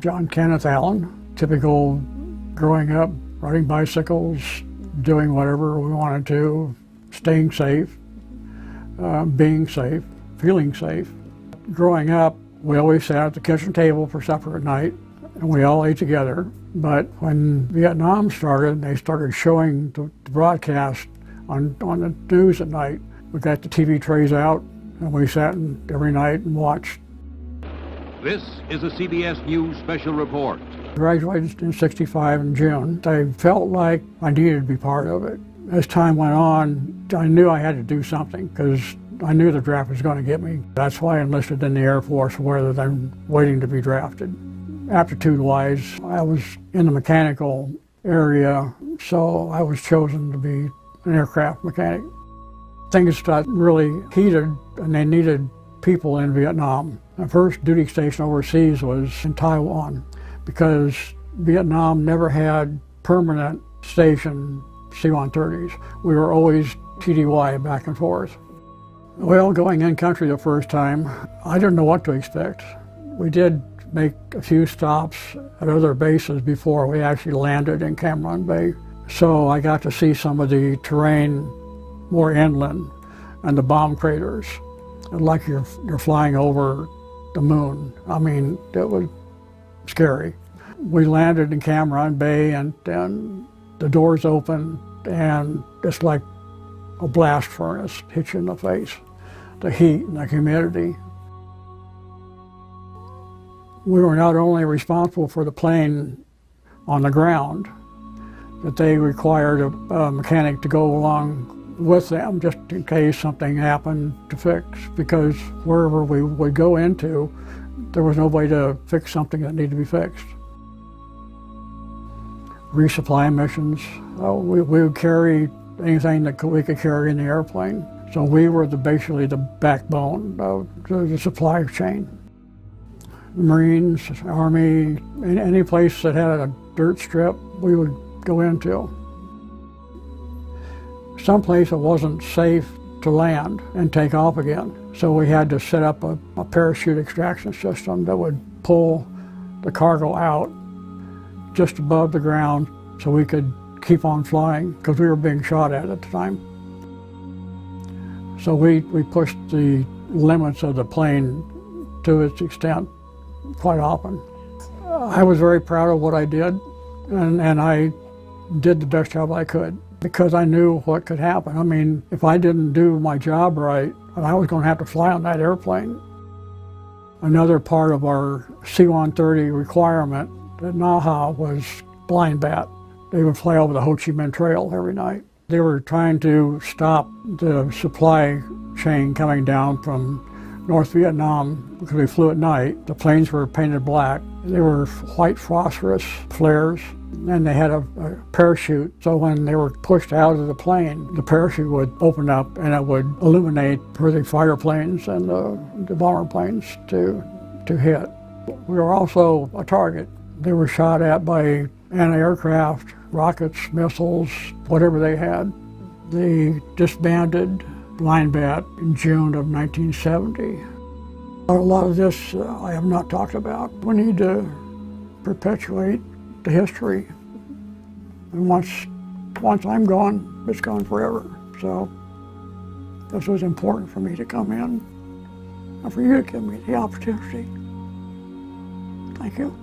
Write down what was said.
John Kenneth Allen, typical growing up, riding bicycles, doing whatever we wanted to, staying safe, being safe, feeling safe. Growing up, we always sat at the kitchen table for supper at night, and we all ate together. But when Vietnam started, they started showing the broadcast on the news at night. We got the TV trays out, and we sat every night and watched. This is a CBS News special report. I graduated in '65 in June. I felt like I needed to be part of it. As time went on, I knew I had to do something because I knew the draft was going to get me. That's why I enlisted in the Air Force rather than waiting to be drafted. Aptitude-wise, I was in the mechanical area, so I was chosen to be an aircraft mechanic. Things got really heated, and they needed people in Vietnam. My first duty station overseas was in Taiwan because Vietnam never had permanent station C-130s. We were always TDY back and forth. Well, going in country the first time, I didn't know what to expect. We did make a few stops at other bases before we actually landed in Cam Ranh Bay. So I got to see some of the terrain more inland and the bomb craters. Like you're flying over the moon. I mean, it was scary. We landed in Cam Ranh Bay, and the doors opened, and it's like a blast furnace hit you in the face. The heat and the humidity. We were not only responsible for the plane on the ground, but they required a mechanic to go along with them just in case something happened to fix, because wherever we would go into, there was nobody to fix something that needed to be fixed. Resupply missions, we would carry anything that we could carry in the airplane. So we were basically the backbone of the supply chain. Marines, Army, any place that had a dirt strip, we would go into. Someplace it wasn't safe to land and take off again. So we had to set up a parachute extraction system that would pull the cargo out just above the ground so we could keep on flying because we were being shot at the time. So we pushed the limits of the plane to its extent quite often. I was very proud of what I did, and I did the best job I could because I knew what could happen. I mean, if I didn't do my job right, I was going to have to fly on that airplane. Another part of our C-130 requirement at Naha was blind bat. They would fly over the Ho Chi Minh Trail every night. They were trying to stop the supply chain coming down from North Vietnam because we flew at night. The planes were painted black. They were white phosphorus flares, and they had a parachute. So when they were pushed out of the plane, the parachute would open up and it would illuminate for the fighter planes and the bomber planes to hit. We were also a target. They were shot at by anti-aircraft, rockets, missiles, whatever they had. They disbanded blind bat in June of 1970. A lot of this I have not talked about. We need to perpetuate the history. And once I'm gone, it's gone forever. So this was important for me to come in and for you to give me the opportunity. Thank you.